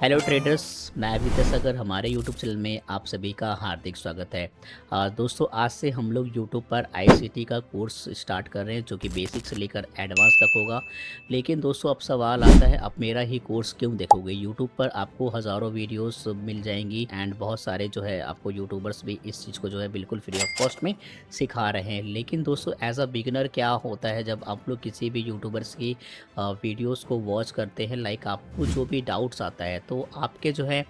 Hello traders, मैं विकास अगर हमारे यूट्यूब चैनल में आप सभी का हार्दिक स्वागत है। दोस्तों, आज से हम लोग यूट्यूब पर आईसीटी का कोर्स स्टार्ट कर रहे हैं जो कि बेसिक से लेकर एडवांस तक होगा। लेकिन दोस्तों, अब सवाल आता है, आप मेरा ही कोर्स क्यों देखोगे? यूट्यूब पर आपको हज़ारों वीडियोस मिल जाएंगी एंड बहुत सारे जो है आपको यूट्यूबर्स भी इस चीज़ को जो है बिल्कुल फ्री ऑफ कॉस्ट में सिखा रहे हैं। लेकिन दोस्तों, एज अ बिगिनर क्या होता है जब आप लोग किसी भी यूट्यूबर्स की वीडियोस को वॉच करते हैं, लाइक आपको जो भी डाउट्स आता है तो आपके जो है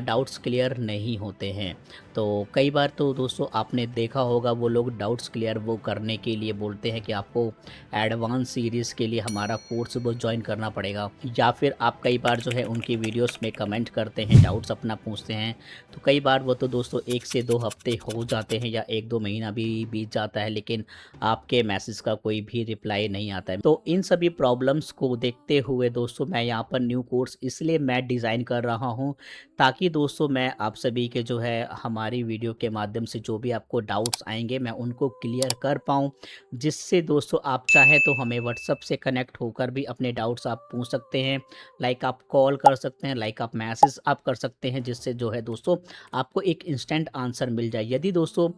डाउट्स क्लियर नहीं होते हैं। तो कई बार तो दोस्तों आपने देखा होगा, वो लोग डाउट्स क्लियर वो करने के लिए बोलते हैं कि आपको एडवांस सीरीज़ के लिए हमारा कोर्स वो ज्वाइन करना पड़ेगा, या फिर आप कई बार जो है उनकी वीडियोस में कमेंट करते हैं, डाउट्स अपना पूछते हैं। तो कई बार वो तो दोस्तों 1 से 2 हफ्ते हो जाते हैं या 1-2 महीना भी बीत जाता है, लेकिन आपके मैसेज का कोई भी रिप्लाई नहीं आता है। तो इन सभी प्रॉब्लम्स को देखते हुए दोस्तों, मैं यहाँ पर न्यू कोर्स इसलिए मैं डिज़ाइन कर रहा हूँ, ताकि दोस्तों मैं आप सभी के जो है हमारी वीडियो के माध्यम से जो भी आपको डाउट्स आएँगे मैं उनको क्लियर कर पाऊँ। जिससे दोस्तों आप चाहे तो हमें व्हाट्सएप से कनेक्ट होकर भी अपने डाउट्स आप पूछ सकते हैं। लाइक आप कॉल कर सकते हैं, लाइक आप मैसेज आप कर सकते हैं, जिससे जो है दोस्तों आपको एक इंस्टेंट आंसर मिल जाए। यदि दोस्तों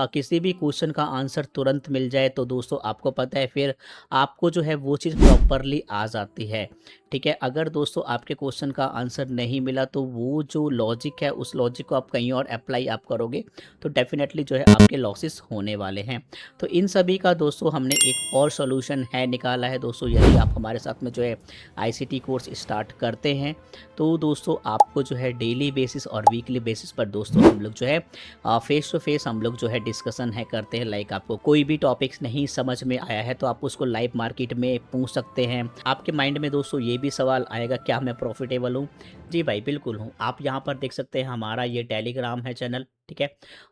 किसी भी क्वेश्चन का आंसर तुरंत मिल जाए तो दोस्तों आपको पता है फिर आपको जो है वो चीज़ प्रॉपरली आ जाती है। ठीक है, अगर दोस्तों आपके क्वेश्चन का आंसर नहीं मिला तो वो जो लॉजिक है उस लॉजिक को आप कहीं और अप्लाई आप करोगे तो डेफिनेटली जो है आपके लॉसेस होने वाले हैं। तो इन सभी का दोस्तों हमने एक और सॉल्यूशन है निकाला है दोस्तों। यदि आप हमारे साथ में जो है आईसीटी कोर्स स्टार्ट करते हैं तो दोस्तों आपको जो है डेली बेसिस और वीकली बेसिस पर दोस्तों हम लोग जो है फेस टू फेस हम लोग जो है डिस्कशन है करते हैं। लाइक आपको कोई भी टॉपिक्स नहीं समझ में आया है तो आप उसको लाइव मार्केट में पूछ सकते हैं। आपके माइंड में दोस्तों ये भी सवाल आएगा, क्या मैं प्रॉफिटेबल हूँ? जी भाई, बिल्कुल हूँ। आप यहाँ पर देख सकते हैं हमारा ये टेलीग्राम है चैनल, ठीक है।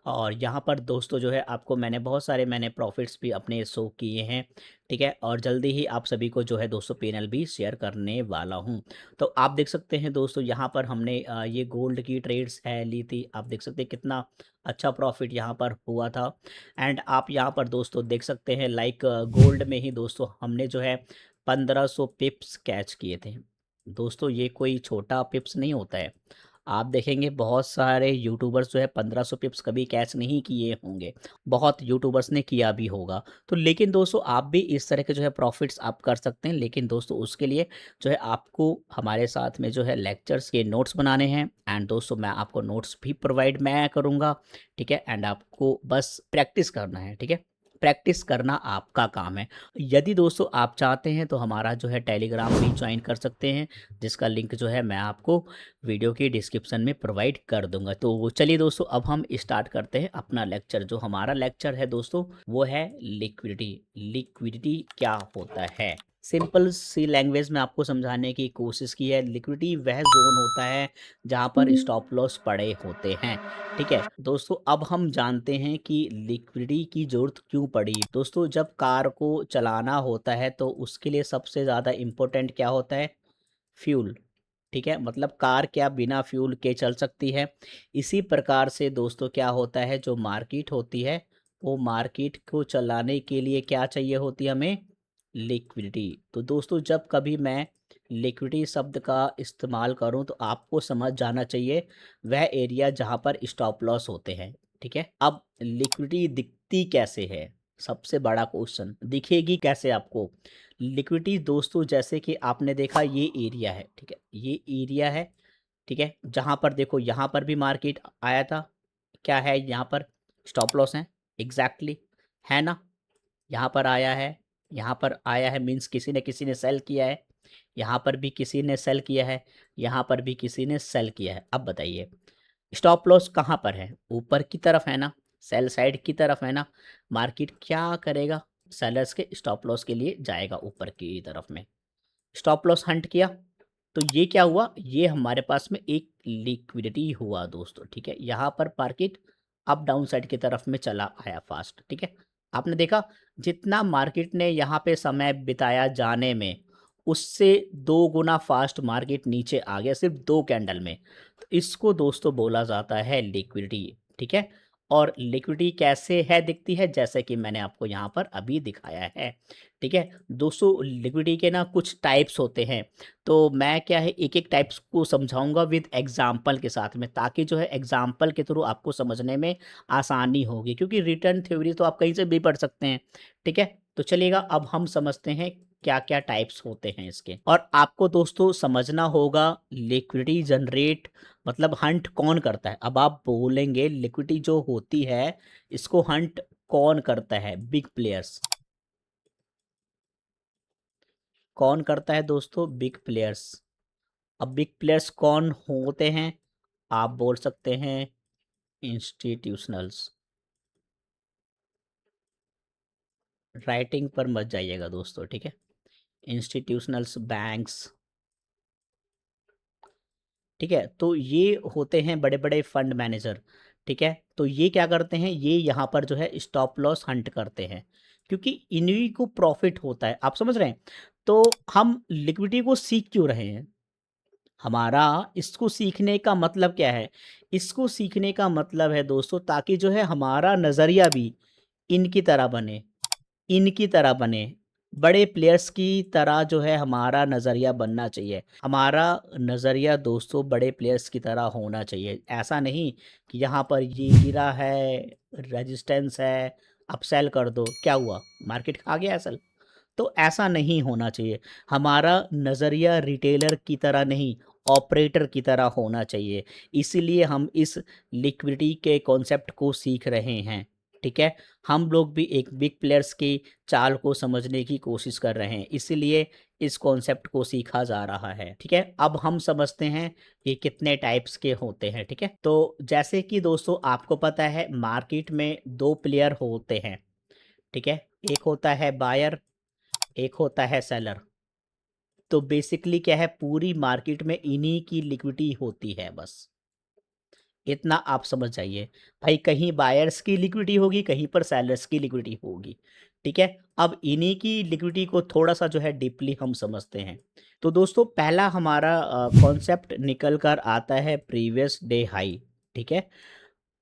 और यहाँ पर दोस्तों जो है आपको मैंने प्रॉफिट्स भी अपने शो किए हैं, ठीक है। और जल्दी ही आप सभी को जो है दोस्तों पैनल भी शेयर करने वाला हूँ। तो आप देख सकते हैं दोस्तों, यहाँ पर हमने ये गोल्ड की ट्रेड्स है ली थी। आप देख सकते हैं कितना अच्छा प्रॉफिट यहाँ पर हुआ था। एंड आप यहाँ पर दोस्तों देख सकते हैं, लाइक गोल्ड में ही दोस्तों हमने जो है 1500 पिप्स कैच किए थे। दोस्तों ये कोई छोटा पिप्स नहीं होता है। आप देखेंगे बहुत सारे यूट्यूबर्स जो है 1500 पिप्स कभी कैच नहीं किए होंगे। बहुत यूट्यूबर्स ने किया भी होगा। तो लेकिन दोस्तों आप भी इस तरह के जो है प्रॉफिट्स आप कर सकते हैं। लेकिन दोस्तों उसके लिए जो है आपको हमारे साथ में जो है लेक्चर्स के नोट्स बनाने हैं। एंड दोस्तों मैं आपको नोट्स भी प्रोवाइड मैं करूँगा, ठीक है। एंड आपको बस प्रैक्टिस करना है, ठीक है। प्रैक्टिस करना आपका काम है। यदि दोस्तों आप चाहते हैं तो हमारा जो है टेलीग्राम भी ज्वाइन कर सकते हैं, जिसका लिंक जो है मैं आपको वीडियो की डिस्क्रिप्शन में प्रोवाइड कर दूंगा। तो चलिए दोस्तों, अब हम स्टार्ट करते हैं अपना लेक्चर। जो हमारा लेक्चर है दोस्तों वो है लिक्विडिटी। लिक्विडिटी क्या होता है? सिंपल सी लैंग्वेज में आपको समझाने की कोशिश की है। लिक्विडिटी वह जोन होता है जहां पर स्टॉप लॉस पड़े होते हैं, ठीक है। दोस्तों अब हम जानते हैं कि लिक्विडिटी की ज़रूरत क्यों पड़ी। दोस्तों जब कार को चलाना होता है तो उसके लिए सबसे ज़्यादा इम्पोर्टेंट क्या होता है? फ्यूल, ठीक है। मतलब कार क्या बिना फ्यूल के चल सकती है? इसी प्रकार से दोस्तों क्या होता है, जो मार्केट होती है वो मार्केट को चलाने के लिए क्या चाहिए होती है हमें? लिक्विडिटी। तो दोस्तों जब कभी मैं लिक्विडिटी शब्द का इस्तेमाल करूं तो आपको समझ जाना चाहिए वह एरिया जहां पर स्टॉप लॉस होते हैं, ठीक है। अब लिक्विडिटी दिखती कैसे है? सबसे बड़ा क्वेश्चन, दिखेगी कैसे आपको लिक्विडिटी? दोस्तों जैसे कि आपने देखा ये एरिया है, ठीक है। ये एरिया है, ठीक है। जहां पर देखो यहाँ पर भी मार्केट आया था, क्या है यहाँ पर? स्टॉप लॉस है, एग्जैक्टली, है ना। यहाँ पर आया है, यहाँ पर आया है, मीन्स किसी ने सेल किया है। यहाँ पर भी किसी ने सेल किया है, यहाँ पर भी किसी ने सेल किया है। अब बताइए स्टॉप लॉस कहाँ पर है? ऊपर की तरफ है ना, सेल साइड की तरफ है ना। मार्केट क्या करेगा? सेलर्स के स्टॉप लॉस के लिए जाएगा ऊपर की तरफ में। स्टॉप लॉस हंट किया तो ये क्या हुआ? ये हमारे पास में एक लिक्विडिटी हुआ दोस्तों, ठीक है। यहाँ पर मार्केट अप डाउन साइड की तरफ में चला आया फास्ट, ठीक है। आपने देखा जितना मार्केट ने यहाँ पे समय बिताया जाने में, उससे 2 गुना फास्ट मार्केट नीचे आ गया सिर्फ 2 कैंडल में। तो इसको दोस्तों बोला जाता है लिक्विडिटी, ठीक है। और लिक्विडिटी कैसे है दिखती है, जैसे कि मैंने आपको यहाँ पर अभी दिखाया है। ठीक है दोस्तों, लिक्विडिटी के ना कुछ टाइप्स होते हैं, तो मैं क्या है एक एक टाइप्स को समझाऊंगा विद एग्जाम्पल के साथ में, ताकि जो है एग्जाम्पल के थ्रू आपको समझने में आसानी होगी, क्योंकि रिटर्न थ्योरी तो आप कहीं से भी पढ़ सकते हैं। ठीक है, तो चलिएगा अब हम समझते हैं क्या क्या टाइप्स होते हैं इसके। और आपको दोस्तों समझना होगा लिक्विडिटी जनरेट मतलब हंट कौन करता है। अब आप बोलेंगे लिक्विडिटी जो होती है इसको हंट कौन करता है, बिग प्लेयर्स। कौन करता है दोस्तों, बिग प्लेयर्स। अब बिग प्लेयर्स कौन होते हैं, आप बोल सकते हैं इंस्टीट्यूशनल्स। राइटिंग पर मत जाइएगा दोस्तों, ठीक है। इंस्टीट्यूशनल्स, बैंक्स, ठीक है। तो ये होते हैं बड़े बड़े फंड मैनेजर। ठीक है, तो ये क्या करते हैं, ये यहाँ पर जो है स्टॉप लॉस हंट करते हैं, क्योंकि इन्हीं को प्रॉफिट होता है, आप समझ रहे हैं। तो हम लिक्विडिटी को सीख क्यों रहे हैं, हमारा इसको सीखने का मतलब क्या है, इसको सीखने का मतलब है दोस्तों ताकि जो है हमारा नज़रिया भी इनकी तरह बने, इनकी तरह बने, बड़े प्लेयर्स की तरह जो है हमारा नज़रिया बनना चाहिए। हमारा नज़रिया दोस्तों बड़े प्लेयर्स की तरह होना चाहिए। ऐसा नहीं कि यहाँ पर ये गिरा है, रेजिस्टेंस है, अब सेल कर दो, क्या हुआ, मार्केट खा गया असल। तो ऐसा नहीं होना चाहिए। हमारा नज़रिया रिटेलर की तरह नहीं, ऑपरेटर की तरह होना चाहिए। इसीलिए हम इस लिक्विडिटी के कॉन्सेप्ट को सीख रहे हैं। ठीक है, हम लोग भी एक बिग प्लेयर्स की चाल को समझने की कोशिश कर रहे हैं, इसीलिए इस कॉन्सेप्ट को सीखा जा रहा है। ठीक है, अब हम समझते हैं कि कितने टाइप्स के होते हैं। ठीक है, तो जैसे कि दोस्तों आपको पता है मार्केट में दो प्लेयर होते हैं। ठीक है, एक होता है बायर, एक होता है सेलर। तो बेसिकली क्या है, पूरी मार्केट में इन्हीं की लिक्विडिटी होती है बस, इतना आप समझ जाइए। भाई कहीं बायर्स की लिक्विडिटी होगी, कहीं पर सेलर्स की लिक्विडिटी होगी। ठीक है, अब इन्हीं की लिक्विडिटी को थोड़ा सा जो है डीपली हम समझते हैं। तो दोस्तों पहला हमारा कॉन्सेप्ट निकल कर आता है प्रीवियस डे हाई। ठीक है,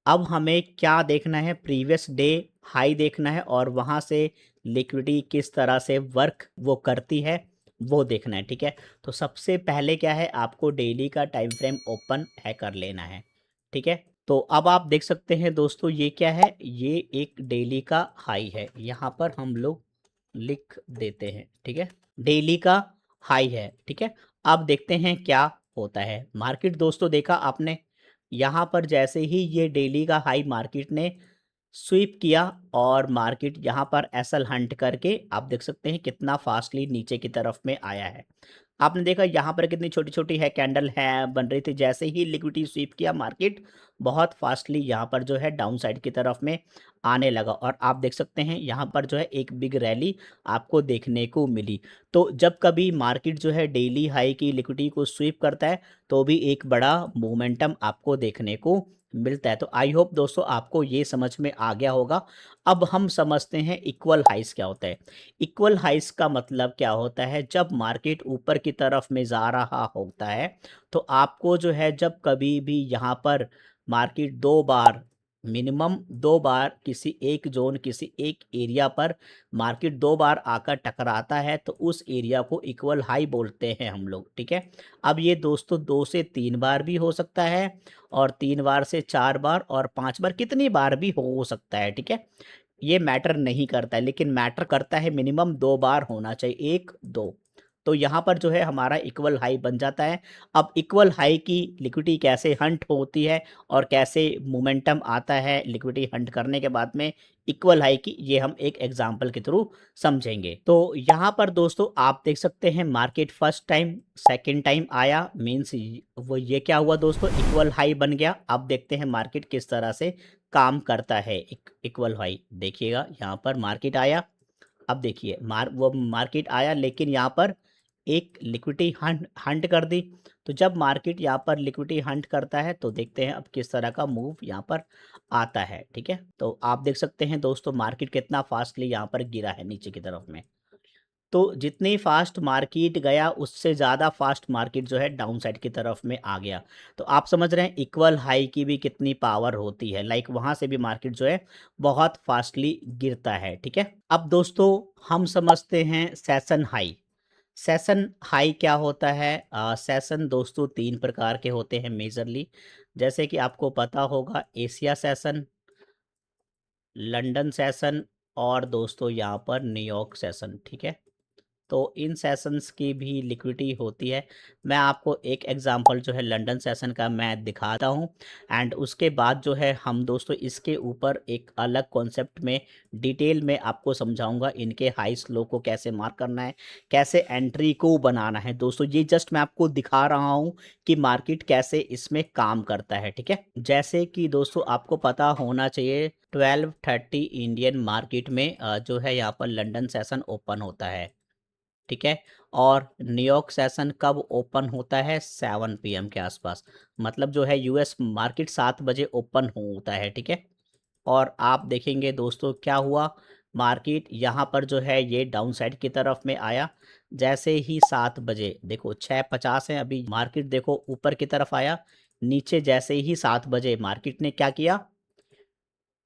अब हमें क्या देखना है, प्रीवियस डे हाई देखना है, और वहाँ से लिक्विडिटी किस तरह से वर्क वो करती है वो देखना है। ठीक है, तो सबसे पहले क्या है, आपको डेली का टाइम फ्रेम ओपन है कर लेना है। ठीक है, तो अब आप देख सकते हैं दोस्तों ये क्या है, ये एक डेली का हाई है, यहाँ पर हम लोग लिख देते हैं। ठीक है, डेली का हाई है। ठीक है, अब देखते हैं क्या होता है। मार्केट दोस्तों देखा आपने, यहाँ पर जैसे ही ये डेली का हाई मार्केट ने स्वीप किया और मार्केट यहाँ पर एसएल हंट करके आप देख सकते हैं कितना फास्टली नीचे की तरफ में आया है। आपने देखा यहाँ पर कितनी छोटी छोटी है कैंडल है बन रही थी, जैसे ही लिक्विडिटी स्वीप किया मार्केट बहुत फास्टली यहाँ पर जो है डाउन साइड की तरफ में आने लगा, और आप देख सकते हैं यहाँ पर जो है एक बिग रैली आपको देखने को मिली। तो जब कभी मार्केट जो है डेली हाई की लिक्विडिटी को स्वीप करता है तो भी एक बड़ा मोमेंटम आपको देखने को मिलता है। तो आई होप दोस्तों आपको ये समझ में आ गया होगा। अब हम समझते हैं इक्वल हाइस क्या होता है। इक्वल हाइस का मतलब क्या होता है, जब मार्केट ऊपर की तरफ में जा रहा होता है तो आपको जो है जब कभी भी यहाँ पर मार्केट दो बार, मिनिमम दो बार किसी एक जोन, किसी एक एरिया पर मार्केट दो बार आकर टकराता है तो उस एरिया को इक्वल हाई बोलते हैं हम लोग। ठीक है, अब ये दोस्तों 2 से 3 बार भी हो सकता है, और 3 बार से 4 बार, और 5 बार, कितनी बार भी हो सकता है। ठीक है, ये मैटर नहीं करता है, लेकिन मैटर करता है मिनिमम 2 बार होना चाहिए, 1, 2। तो यहाँ पर जो है हमारा इक्वल हाई बन जाता है। अब इक्वल हाई की लिक्विडिटी कैसे हंट होती है और कैसे मोमेंटम आता है लिक्विडिटी हंट करने के बाद में इक्वल हाई की, ये हम एक एग्जांपल के थ्रू समझेंगे। तो यहाँ पर दोस्तों आप देख सकते हैं market first time, second time आया, मीन्स वो ये क्या हुआ दोस्तों, इक्वल हाई बन गया। अब देखते हैं मार्केट किस तरह से काम करता है। इक्वल हाई देखिएगा, यहाँ पर मार्केट आया, अब देखिए वो मार्केट आया लेकिन यहाँ पर एक लिक्विडिटी हंट हंट कर दी। तो जब मार्केट यहाँ पर लिक्विडिटी हंट करता है तो देखते हैं अब किस तरह का मूव यहाँ पर आता है। ठीक है, तो आप देख सकते हैं दोस्तों मार्केट कितना फास्टली यहाँ पर गिरा है नीचे की तरफ में। तो जितनी फास्ट मार्केट गया उससे ज़्यादा फास्ट मार्केट जो है डाउन साइड की तरफ में आ गया। तो आप समझ रहे हैं इक्वल हाई की भी कितनी पावर होती है, लाइक वहाँ से भी मार्केट जो है बहुत फास्टली गिरता है, ठीक है। अब दोस्तों हम समझते हैं सेशन हाई। सेशन हाई क्या होता है? सेशन दोस्तों 3 प्रकार के होते हैं मेजरली, जैसे कि आपको पता होगा एशिया सेशन, लंदन सेशन और दोस्तों यहाँ पर न्यूयॉर्क सेशन, ठीक है। तो इन सेशंस की भी लिक्विडिटी होती है। मैं आपको एक एग्जांपल जो है लंदन सेशन का मैं दिखाता हूँ, एंड उसके बाद जो है हम दोस्तों इसके ऊपर एक अलग कॉन्सेप्ट में डिटेल में आपको समझाऊंगा, इनके हाइस लो को कैसे मार्क करना है, कैसे एंट्री को बनाना है। दोस्तों ये जस्ट मैं आपको दिखा रहा हूँ कि मार्केट कैसे इसमें काम करता है, ठीक है। जैसे कि दोस्तों आपको पता होना चाहिए 12:30 इंडियन मार्केट में जो है यहाँ पर लंदन सेशन ओपन होता है, ठीक है। और न्यूयॉर्क सेशन कब ओपन होता है? 7 पीएम के आसपास। मतलब जो है यूएस मार्केट 7 बजे ओपन होता है, ठीक है। और आप देखेंगे दोस्तों क्या हुआ, मार्केट यहाँ पर जो है ये डाउन साइड की तरफ में आया। जैसे ही 7 बजे देखो 6:50 है अभी, मार्केट देखो ऊपर की तरफ आया। नीचे जैसे ही 7 बजे मार्केट ने क्या किया,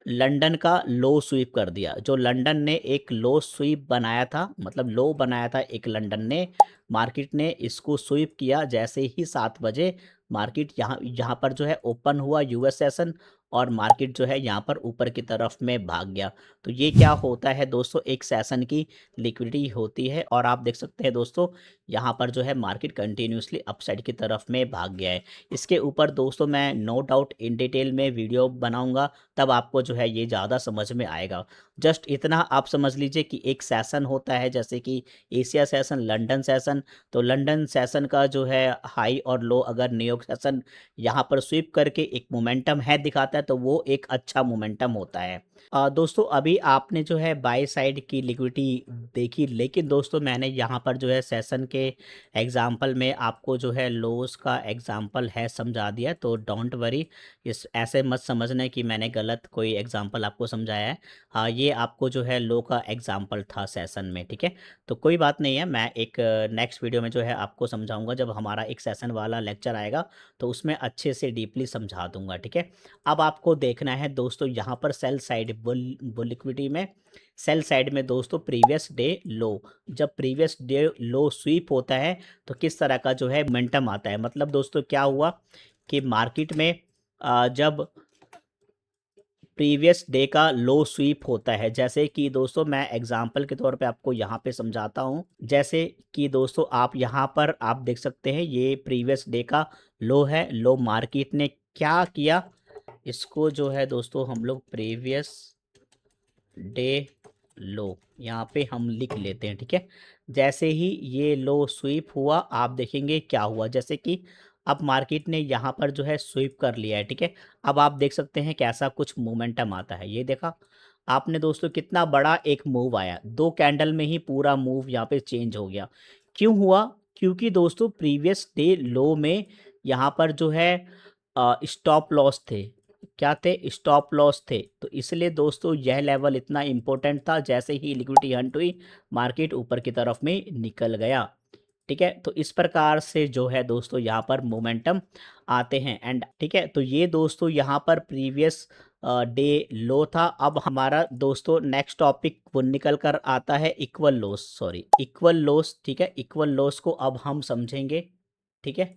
लंदन का लो स्वीप कर दिया। जो लंदन ने एक लो स्वीप बनाया था, मतलब लो बनाया था एक लंदन ने, मार्केट ने इसको स्वीप किया। जैसे ही 7 बजे मार्केट यहाँ यहाँ पर जो है ओपन हुआ यूएस सेशन, और मार्केट जो है यहाँ पर ऊपर की तरफ में भाग गया। तो ये क्या होता है दोस्तों, एक सेशन की लिक्विडिटी होती है। और आप देख सकते हैं दोस्तों यहाँ पर जो है मार्केट कंटिन्यूसली अपसाइड की तरफ में भाग गया है। इसके ऊपर दोस्तों मैं नो डाउट इन डिटेल में वीडियो बनाऊंगा, तब आपको जो है ये ज़्यादा समझ में आएगा। जस्ट इतना आप समझ लीजिए कि एक सेशन होता है, जैसे कि एशिया सेशन, लंदन सेशन। तो लंदन सेशन का जो है हाई और लो अगर न्यूयॉर्क सेशन यहाँ पर स्वीप करके एक मोमेंटम है दिखाता है, तो वो एक अच्छा मोमेंटम होता है। दोस्तों अभी आपने जो है बाय साइड की लिक्विडिटी देखी, लेकिन दोस्तों मैंने यहाँ पर जो है सेशन के एग्जाम्पल में आपको जो है लोस का एग्जाम्पल है समझा दिया। तो डोंट वरी, इस ऐसे मत समझना कि मैंने गलत कोई एग्जाम्पल आपको समझाया है। हाँ, ये आपको जो है लो का एग्जाम्पल था सेशन में, ठीक है। तो कोई बात नहीं है, मैं एक नेक्स्ट वीडियो में जो है आपको समझाऊंगा, जब हमारा एक सेशन वाला लेक्चर आएगा तो उसमें अच्छे से डीपली समझा दूंगा, ठीक है। अब आपको देखना है दोस्तों यहाँ पर सेल साइड बुल लिक्विडिटी में, सेल साइड में दोस्तों प्रीवियस डे लो। जब प्रीवियस डे लो स्वीप होता है तो किस तरह का जो है मोमेंटम आता है। मतलब दोस्तों क्या हुआ कि मार्केट में जब प्रीवियस डे का लो स्वीप होता है, जैसे कि दोस्तों मैं एग्जांपल के तौर पे आपको यहाँ पे समझाता हूँ। जैसे कि दोस्तों आप यहाँ पर आप देख सकते हैं ये प्रीवियस डे का लो है। लो मार्केट ने क्या किया, इसको जो है दोस्तों हम लोग प्रीवियस डे लो यहाँ पे हम लिख लेते हैं, ठीक है। जैसे ही ये लो स्वीप हुआ, आप देखेंगे क्या हुआ, जैसे कि अब मार्केट ने यहाँ पर जो है स्वीप कर लिया है, ठीक है। अब आप देख सकते हैं कैसा कुछ मोमेंटम आता है। ये देखा आपने दोस्तों कितना बड़ा एक मूव आया, 2 कैंडल में ही पूरा मूव यहाँ पे चेंज हो गया। क्यों हुआ? क्योंकि दोस्तों प्रीवियस डे लो में यहाँ पर जो है स्टॉप लॉस थे। क्या थे? स्टॉप लॉस थे। तो इसलिए दोस्तों यह लेवल इतना इम्पोर्टेंट था। जैसे ही लिक्विडिटी हंट हुई, मार्केट ऊपर की तरफ में निकल गया, ठीक है। तो इस प्रकार से जो है दोस्तों यहाँ पर मोमेंटम आते हैं, एंड ठीक है। तो ये दोस्तों यहाँ पर प्रीवियस डे लो था। अब हमारा दोस्तों नेक्स्ट टॉपिक वो निकल कर आता है equal loss, sorry equal loss, ठीक है। इक्वल लॉस को अब हम समझेंगे, ठीक है।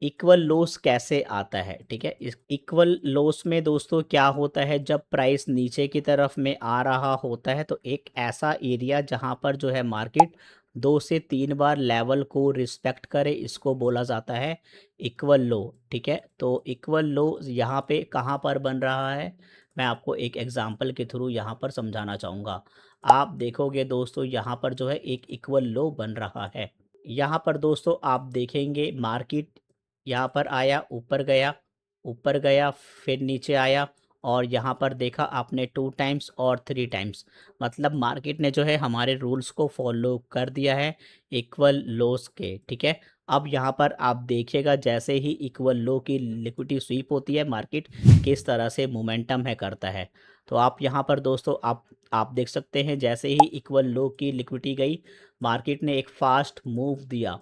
इक्वल लॉस कैसे आता है, ठीक है। इस इक्वल लॉस में दोस्तों क्या होता है, जब प्राइस नीचे की तरफ में आ रहा होता है तो एक ऐसा एरिया जहां पर जो है मार्केट 2 से 3 बार लेवल को रिस्पेक्ट करे, इसको बोला जाता है इक्वल लो, ठीक है। तो इक्वल लो यहाँ पे कहाँ पर बन रहा है, मैं आपको एक एग्जांपल के थ्रू यहाँ पर समझाना चाहूँगा। आप देखोगे दोस्तों यहाँ पर जो है एक इक्वल लो बन रहा है। यहाँ पर दोस्तों आप देखेंगे मार्केट यहाँ पर आया, ऊपर गया, फिर नीचे आया, और यहाँ पर देखा आपने 2 टाइम्स और 3 टाइम्स। मतलब मार्केट ने जो है हमारे रूल्स को फॉलो कर दिया है इक्वल लोस के, ठीक है। अब यहाँ पर आप देखिएगा जैसे ही इक्वल लो की लिक्विडिटी स्वीप होती है, मार्केट किस तरह से मोमेंटम है करता है। तो आप यहाँ पर दोस्तों आप देख सकते हैं जैसे ही इक्वल लो की लिक्विडिटी गई, मार्केट ने एक फास्ट मूव दिया।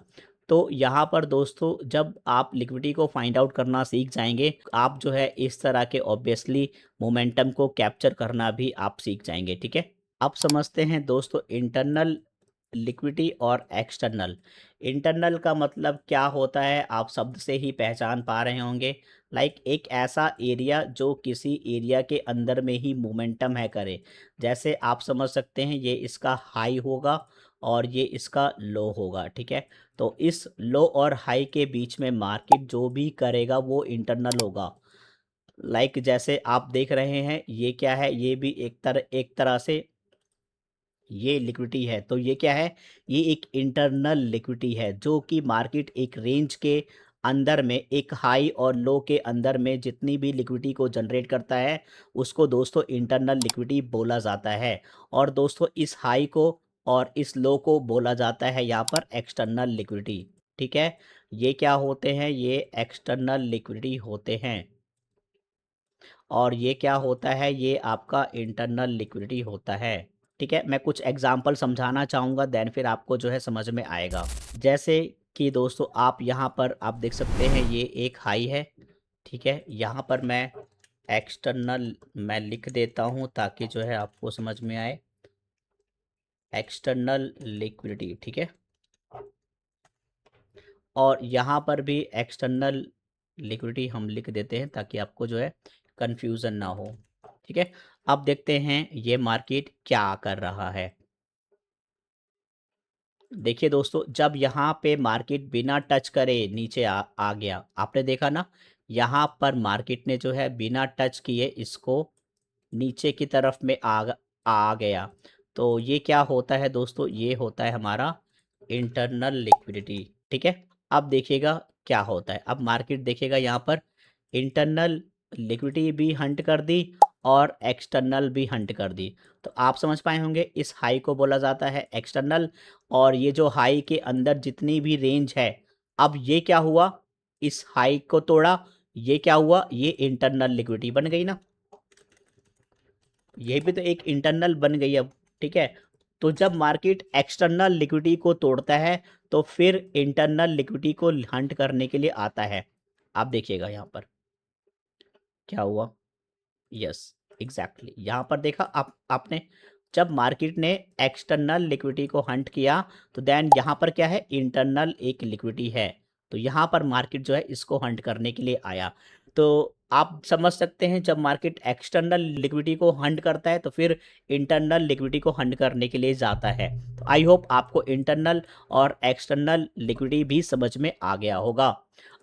तो यहाँ पर दोस्तों जब आप लिक्विडिटी को फाइंड आउट करना सीख जाएंगे, आप जो है इस तरह के ऑब्वियसली मोमेंटम को कैप्चर करना भी आप सीख जाएंगे। ठीक है, अब समझते हैं दोस्तों इंटरनल लिक्विडिटी और एक्सटर्नल। इंटरनल का मतलब क्या होता है, आप शब्द से ही पहचान पा रहे होंगे। लाइक एक ऐसा एरिया जो किसी एरिया के अंदर में ही मोमेंटम है करे। जैसे आप समझ सकते हैं ये इसका हाई होगा और ये इसका लो होगा। ठीक है, तो इस लो और हाई के बीच में मार्केट जो भी करेगा वो इंटरनल होगा। लाइक जैसे आप देख रहे हैं ये क्या है, ये भी एक तरह से ये लिक्विडिटी है। तो ये क्या है, ये एक इंटरनल लिक्विडिटी है जो कि मार्केट एक रेंज के अंदर में एक हाई और लो के अंदर में जितनी भी लिक्विडिटी को जनरेट करता है उसको दोस्तों इंटरनल लिक्विडिटी बोला जाता है। और दोस्तों इस हाई को और इस लो को बोला जाता है यहाँ पर एक्सटर्नल लिक्विडिटी। ठीक है, ये क्या होते हैं, ये एक्सटर्नल लिक्विडिटी होते हैं। और ये क्या होता है, ये आपका इंटरनल लिक्विडिटी होता है। ठीक है, मैं कुछ एग्जांपल समझाना चाहूँगा, देन फिर आपको जो है समझ में आएगा। जैसे कि दोस्तों आप यहाँ पर आप देख सकते हैं ये एक हाई है। ठीक है, यहाँ पर मैं एक्सटर्नल मैं लिख देता हूँ ताकि जो है आपको समझ में आए, एक्सटर्नल लिक्विडिटी। ठीक है, और यहाँ पर भी एक्सटर्नल लिक्विडिटी हम लिख देते हैं ताकि आपको जो है कंफ्यूजन ना हो। ठीक है, अब देखते हैं ये मार्केट क्या कर रहा है। देखिए दोस्तों जब यहाँ पे मार्केट बिना टच करे नीचे आ गया, आपने देखा ना, यहाँ पर मार्केट ने जो है बिना टच किए इसको नीचे की तरफ में आ गया। तो ये क्या होता है दोस्तों, ये होता है हमारा इंटरनल लिक्विडिटी। ठीक है, अब देखिएगा क्या होता है, अब मार्केट देखेगा यहाँ पर इंटरनल लिक्विडिटी भी हंट कर दी और एक्सटर्नल भी हंट कर दी। तो आप समझ पाए होंगे इस हाई को बोला जाता है एक्सटर्नल, और ये जो हाई के अंदर जितनी भी रेंज है, अब ये क्या हुआ, इस हाई को तोड़ा, ये क्या हुआ, ये इंटरनल लिक्विडिटी बन गई ना, ये भी तो एक इंटरनल बन गई अब। ठीक है, तो जब मार्केट एक्सटर्नल लिक्विडिटी को तोड़ता है तो फिर इंटरनल लिक्विडिटी को हंट करने के लिए आता है। आप देखिएगा यहाँ पर क्या हुआ, यस एग्जैक्टली यहाँ पर देखा आपने, जब मार्केट ने एक्सटर्नल लिक्विडिटी को हंट किया तो देन यहाँ पर क्या है, इंटरनल एक लिक्विडिटी है, तो यहाँ पर मार्केट जो है इसको हंट करने के लिए आया। तो आप समझ सकते हैं जब मार्केट एक्सटर्नल लिक्विडिटी को हंट करता है तो फिर इंटरनल लिक्विडिटी को हंट करने के लिए जाता है। तो आई होप आपको इंटरनल और एक्सटर्नल लिक्विडिटी भी समझ में आ गया होगा।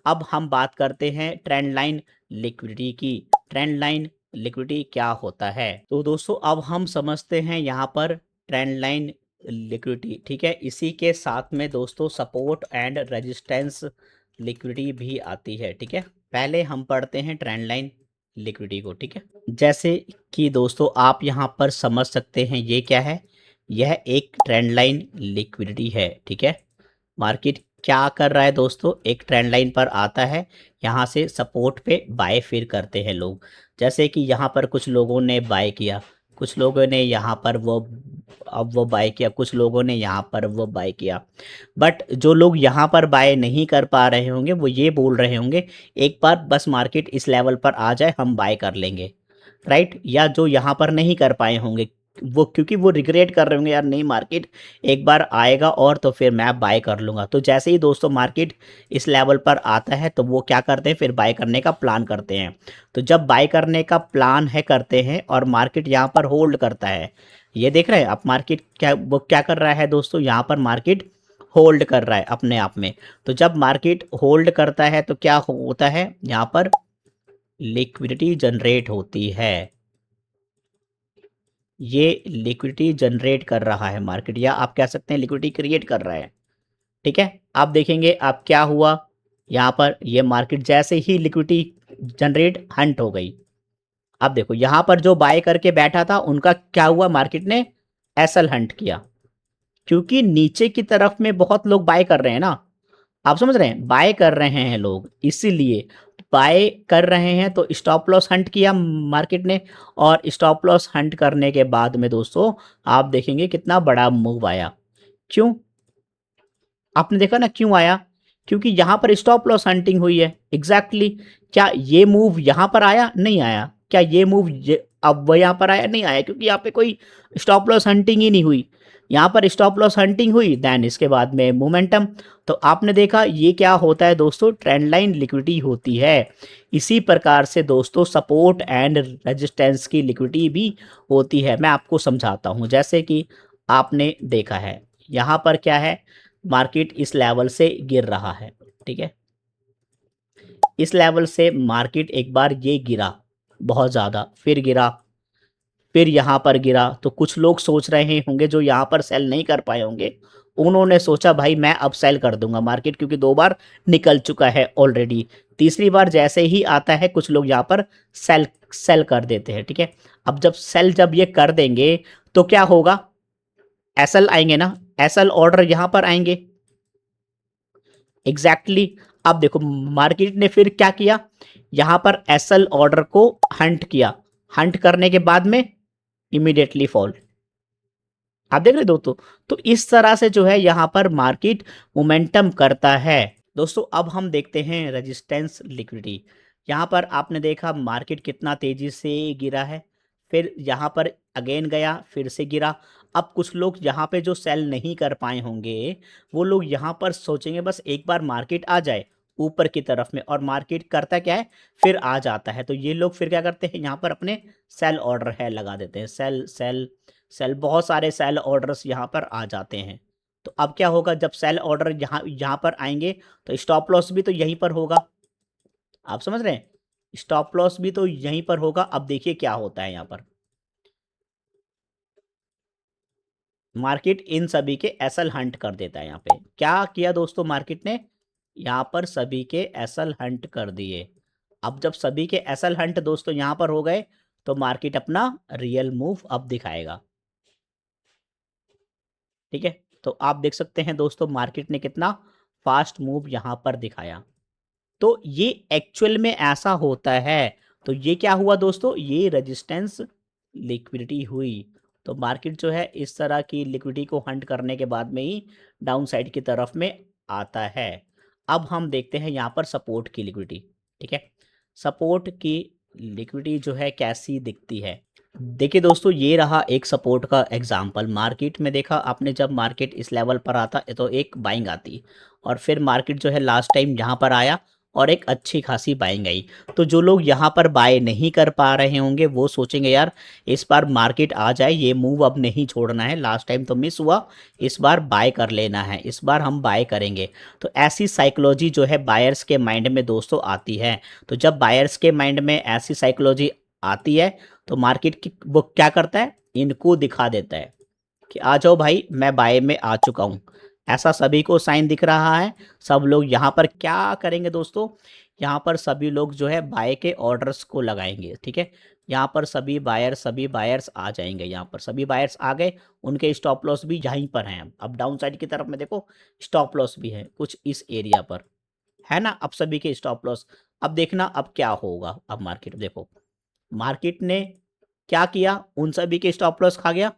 अब हम बात करते हैं ट्रेंड लाइन लिक्विडिटी की। ट्रेंड लाइन लिक्विडिटी क्या होता है, तो दोस्तों अब हम समझते हैं यहाँ पर ट्रेंड लाइन लिक्विडिटी। ठीक है, इसी के साथ में दोस्तों सपोर्ट एंड रेजिस्टेंस लिक्विडिटी भी आती है। ठीक है, पहले हम पढ़ते हैं ट्रेंड लाइन लिक्विडिटी को। ठीक है, जैसे कि दोस्तों आप यहाँ पर समझ सकते हैं ये क्या है, यह एक ट्रेंड लाइन लिक्विडिटी है। ठीक है, मार्केट क्या कर रहा है दोस्तों, एक ट्रेंड लाइन पर आता है, यहाँ से सपोर्ट पे बाय फिर करते हैं लोग। जैसे कि यहाँ पर कुछ लोगों ने बाय किया, कुछ लोगों ने यहाँ पर वो बाय किया, कुछ लोगों ने यहाँ पर वो बाय किया। बट जो लोग यहाँ पर बाय नहीं कर पा रहे होंगे वो ये बोल रहे होंगे एक बार बस मार्केट इस लेवल पर आ जाए हम बाय कर लेंगे, राइट। या जो यहाँ पर नहीं कर पाए होंगे वो, क्योंकि वो रिग्रेट कर रहे होंगे यार नहीं मार्केट एक बार आएगा और तो फिर मैं बाय कर लूँगा। तो जैसे ही दोस्तों मार्केट इस लेवल पर आता है तो वो क्या करते हैं, फिर बाय करने का प्लान करते हैं। तो जब बाय करने का प्लान है करते हैं और मार्केट यहाँ पर होल्ड करता है, ये देख रहे हैं आप मार्केट क्या वो क्या कर रहा है दोस्तों, यहाँ पर मार्केट होल्ड कर रहा है अपने आप में। तो जब मार्केट होल्ड करता है तो क्या होता है, यहाँ पर लिक्विडिटी जनरेट होती है। ये लिक्विडिटी जनरेट कर रहा है मार्केट, या आप कह सकते हैं लिक्विडिटी क्रिएट कर रहा है। ठीक है, आप देखेंगे अब क्या हुआ, यहाँ पर ये मार्केट जैसे ही लिक्विडिटी जनरेट हंट हो गई। अब देखो यहाँ पर जो बाय करके बैठा था उनका क्या हुआ, मार्केट ने एसएल हंट किया, क्योंकि नीचे की तरफ में बहुत लोग बाय कर रहे हैं ना, आप समझ रहे हैं बाय कर रहे हैं लोग, इसीलिए बाय कर रहे हैं तो स्टॉप लॉस हंट किया मार्केट ने, और स्टॉप लॉस हंट करने के बाद में दोस्तों आप देखेंगे कितना बड़ा मूव आया। क्यों? आपने देखा ना क्यों आया? क्योंकि यहाँ पर स्टॉप लॉस हंटिंग हुई है। एग्जैक्टली क्या ये मूव यहाँ पर आया? नहीं आया। क्या ये मूव अब वह यहाँ पर आया? नहीं आया, क्योंकि यहाँ पे कोई स्टॉप लॉस हंटिंग ही नहीं हुई। यहाँ पर स्टॉप लॉस हंटिंग हुई, देन इसके बाद में मोमेंटम। तो आपने देखा ये क्या होता है दोस्तों, ट्रेंड लाइन लिक्विडिटी होती है। इसी प्रकार से दोस्तों सपोर्ट एंड रेजिस्टेंस की लिक्विडिटी भी होती है। मैं आपको समझाता हूँ। जैसे कि आपने देखा है यहाँ पर क्या है, मार्केट इस लेवल से गिर रहा है, ठीक है। इस लेवल से मार्केट एक बार ये गिरा बहुत ज़्यादा, फिर गिरा, फिर यहाँ पर गिरा। तो कुछ लोग सोच रहे होंगे जो यहाँ पर सेल नहीं कर पाए होंगे, उन्होंने सोचा भाई मैं अब सेल कर दूंगा मार्केट, क्योंकि 2 बार निकल चुका है ऑलरेडी। तीसरी बार जैसे ही आता है कुछ लोग यहाँ पर सेल सेल कर देते हैं, ठीक है। अब जब ये कर देंगे तो क्या होगा, एसएल आएंगे ना, एसएल ऑर्डर यहाँ पर आएंगे। एग्जैक्टली अब देखो मार्केट ने फिर क्या किया, यहां पर एसएल ऑर्डर को हंट किया, हंट करने के बाद में इमीडिएटली फॉल। आप देख रहे हो दोस्तों, तो इस तरह से जो है यहां पर मार्केट मोमेंटम करता है। दोस्तों अब हम देखते हैं रेजिस्टेंस लिक्विडिटी। यहाँ पर आपने देखा मार्केट कितना तेजी से गिरा है, फिर यहाँ पर अगेन गया, फिर से गिरा। अब कुछ लोग यहाँ पे जो सेल नहीं कर पाए होंगे, वो लोग यहाँ पर सोचेंगे बस एक बार मार्केट आ जाए ऊपर की तरफ में, और मार्केट करता क्या है, फिर आ जाता है। तो ये लोग फिर क्या करते हैं, यहाँ पर अपने सेल ऑर्डर है लगा देते हैं, सेल सेल सेल, बहुत सारे सेल ऑर्डर्स यहाँ पर आ जाते हैं। तो अब क्या होगा, जब सेल ऑर्डर यहाँ यहाँ पर आएंगे तो स्टॉप लॉस भी तो यहीं पर होगा। आप समझ रहे हैं, स्टॉप लॉस भी तो यहीं पर होगा। अब देखिए क्या होता है, यहाँ पर मार्केट इन सभी के एसएल हंट कर देता है। यहाँ पे क्या किया दोस्तों मार्केट ने, यहाँ पर सभी के एसएल हंट कर दिए। अब जब सभी के एसएल हंट दोस्तों यहाँ पर हो गए तो मार्केट अपना रियल मूव अब दिखाएगा, ठीक है। तो आप देख सकते हैं दोस्तों मार्केट ने कितना फास्ट मूव यहाँ पर दिखाया। तो ये एक्चुअल में ऐसा होता है। तो ये क्या हुआ दोस्तों, ये रेजिस्टेंस लिक्विडिटी हुई। तो मार्केट जो है इस तरह की लिक्विडिटी को हंट करने के बाद में ही डाउन साइड की तरफ में आता है। अब हम देखते हैं यहाँ पर सपोर्ट की लिक्विडिटी, ठीक है। सपोर्ट की लिक्विडिटी जो है कैसी दिखती है, देखिए दोस्तों ये रहा एक सपोर्ट का एग्जांपल। मार्केट में देखा आपने, जब मार्केट इस लेवल पर आता तो एक बाइंग आती, और फिर मार्केट जो है लास्ट टाइम यहाँ पर आया और एक अच्छी खासी बाइंग आई। तो जो लोग यहाँ पर बाय नहीं कर पा रहे होंगे वो सोचेंगे यार इस बार मार्केट आ जाए, ये मूव अब नहीं छोड़ना है, लास्ट टाइम तो मिस हुआ, इस बार बाय कर लेना है, इस बार हम बाय करेंगे। तो ऐसी साइकोलॉजी जो है बायर्स के माइंड में दोस्तों आती है। तो जब बायर्स के माइंड में ऐसी साइकोलॉजी आती है तो मार्केट की वो क्या करता है, इनको दिखा देता है कि आ जाओ भाई मैं बाय में आ चुका हूँ। ऐसा सभी को साइन दिख रहा है। सब लोग यहाँ पर क्या करेंगे दोस्तों, यहाँ पर सभी लोग जो है बाय के ऑर्डर्स को लगाएंगे, ठीक है। यहाँ पर सभी बायर्स आ जाएंगे, यहाँ पर सभी बायर्स आ गए, उनके स्टॉप लॉस भी यहीं पर हैं। अब डाउन साइड की तरफ में देखो स्टॉप लॉस भी है कुछ इस एरिया पर, है ना। अब सभी के स्टॉप लॉस, अब देखना अब क्या होगा। अब मार्केट देखो, मार्केट ने क्या किया, उन सभी के स्टॉप लॉस खा गया,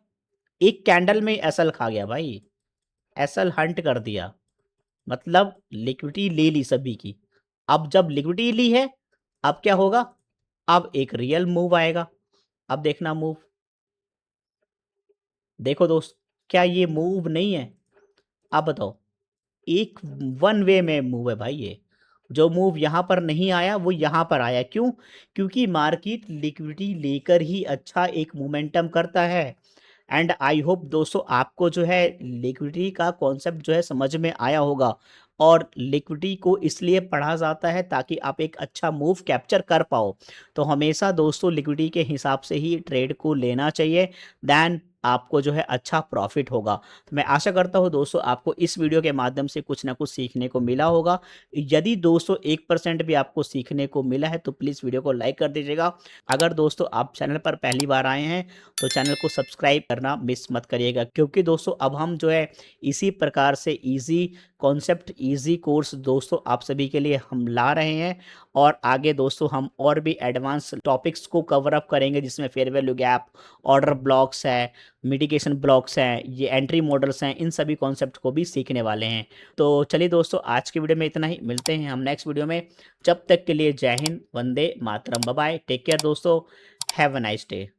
एक कैंडल में एसएल खा गया भाई, एसएल हंट कर दिया, मतलब लिक्विडिटी ले ली सभी की। अब जब लिक्विडिटी ली है अब क्या होगा, अब एक रियल मूव आएगा। अब देखना मूव, देखो दोस्त क्या ये मूव नहीं है? आप बताओ, एक वन वे में मूव है भाई। ये जो मूव यहाँ पर नहीं आया वो यहाँ पर आया, क्यों? क्योंकि मार्केट लिक्विडिटी लेकर ही अच्छा एक मोमेंटम करता है। एंड आई होप दोस्तों आपको जो है लिक्विडिटी का कॉन्सेप्ट जो है समझ में आया होगा। और लिक्विडिटी को इसलिए पढ़ा जाता है ताकि आप एक अच्छा मूव कैप्चर कर पाओ। तो हमेशा दोस्तों लिक्विडिटी के हिसाब से ही ट्रेड को लेना चाहिए, देन आपको जो है अच्छा प्रॉफिट होगा। तो मैं आशा करता हूँ दोस्तों आपको इस वीडियो के माध्यम से कुछ ना कुछ सीखने को मिला होगा। यदि दोस्तों 1% भी आपको सीखने को मिला है तो प्लीज़ वीडियो को लाइक कर दीजिएगा। अगर दोस्तों आप चैनल पर पहली बार आए हैं तो चैनल को सब्सक्राइब करना मिस मत करिएगा, क्योंकि दोस्तों अब हम जो है इसी प्रकार से ईजी कॉन्सेप्ट ईजी कोर्स दोस्तों आप सभी के लिए हम ला रहे हैं। और आगे दोस्तों हम और भी एडवांस टॉपिक्स को कवर अप करेंगे, जिसमें fair value gap, order blocks है, मिटिगेशन ब्लॉक्स हैं, ये एंट्री मॉडल्स हैं, इन सभी कॉन्सेप्ट को भी सीखने वाले हैं। तो चलिए दोस्तों, आज की वीडियो में इतना ही, मिलते हैं हम नेक्स्ट वीडियो में। जब तक के लिए जय Hind, Vande Mataram, bye bye, take care दोस्तों, हैव अ नाइस डे।